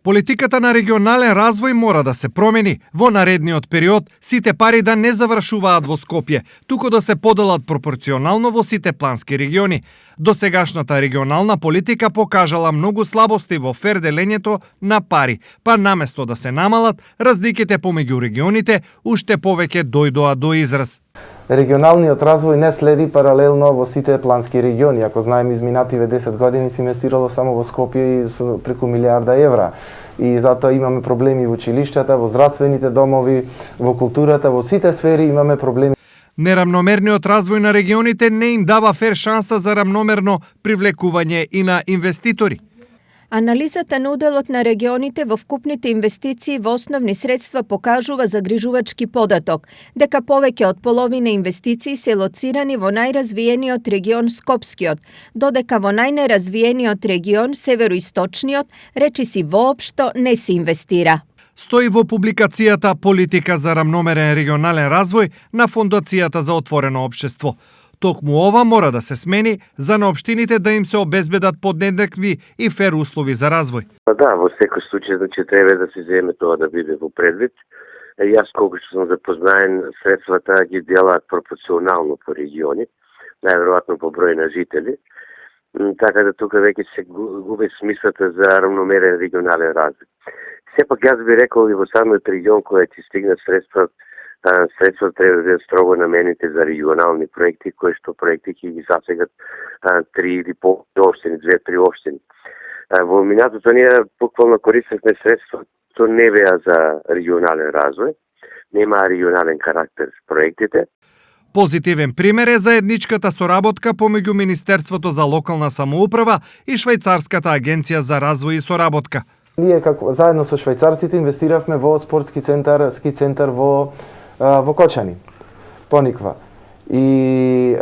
Политиката на регионален развој мора да се промени. Во наредниот период сите пари да не завршуваат во Скопје, туку да се поделат пропорционално во сите плански региони. Досегашната регионална политика покажала многу слабости во фер делењето на пари, па наместо да се намалат, разликите помеѓу регионите уште повеќе дојдоа до израз. Регионалниот развој не следи паралелно во сите плански региони. Ако знаеме, изминативе 10 години се инвестирало само во Скопје и преку милијарда евра. И затоа имаме проблеми во училиштата, во здравствените домови, во културата, во сите сфери имаме проблеми. Неравномерниот развој на регионите не им дава фер шанса за равномерно привлекување и на инвеститори. Анализата на уделот на регионите во вкупните инвестиции во основни средства покажува загрижувачки податок, дека повеќе од половина инвестиции се лоцирани во најразвиениот регион Скопскиот, додека во најнеразвиениот регион Североисточниот речиси воопшто не се инвестира. Стои во публикацијата Политика за равномерен регионален развој на Фондацијата за отворено општество. Токму ова мора да се смени за на општините да им се обезбедат подеднакви и фер услови за развој. Да, во секој случај значи треба да се земе тоа да биде во предвид. Јас колку што сум запознаен, средствата ги делаат пропорционално по региони, најверојатно по број на жители. Така да тука веќе се губи смислата за равномерен регионален развој. Сепак јас би рекол и во самиот регион кој ќе стигнат средства треба да бидат строго намените за регионални проекти, кои што проекти ќе ги засегат 3 или по општини, 2-3 општини. Во минатото ние буквално користевме средства што не беа за регионален развој, немаа регионален карактер проектите. Позитивен пример е заедничката соработка помеѓу Министерството за локална самоуправа и Швајцарската агенција за развој и соработка. Ние како заедно со швајцарците инвестиравме во спортски центар, ски центар во Кочани, Пониква. И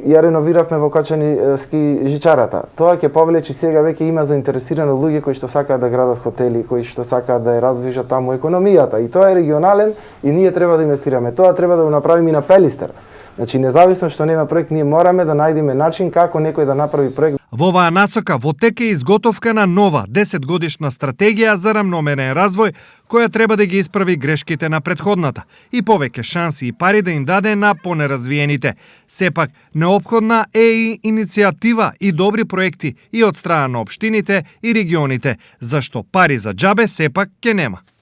ја реновиравме во Кочани ски жичарата. Тоа ќе повлечи сега веќе има заинтересирани луѓе кои што сакаат да градат хотели, кои што сакаат да ја раздвижат таму економијата. И тоа е регионален и ние треба да инвестираме. Тоа треба да го направиме и на Пелистер. Значи, независно што нема проект, ние мораме да најдеме начин како некој да направи проект. Во оваа насока во тек е изготовка на нова 10-годишна стратегија за равномерен развој, која треба да ги исправи грешките на претходната и повеќе шанси и пари да им даде на понеразвиените. Сепак, неопходна е и иницијатива и добри проекти и од страна на општините и регионите, зашто пари за џабе сепак ќе нема.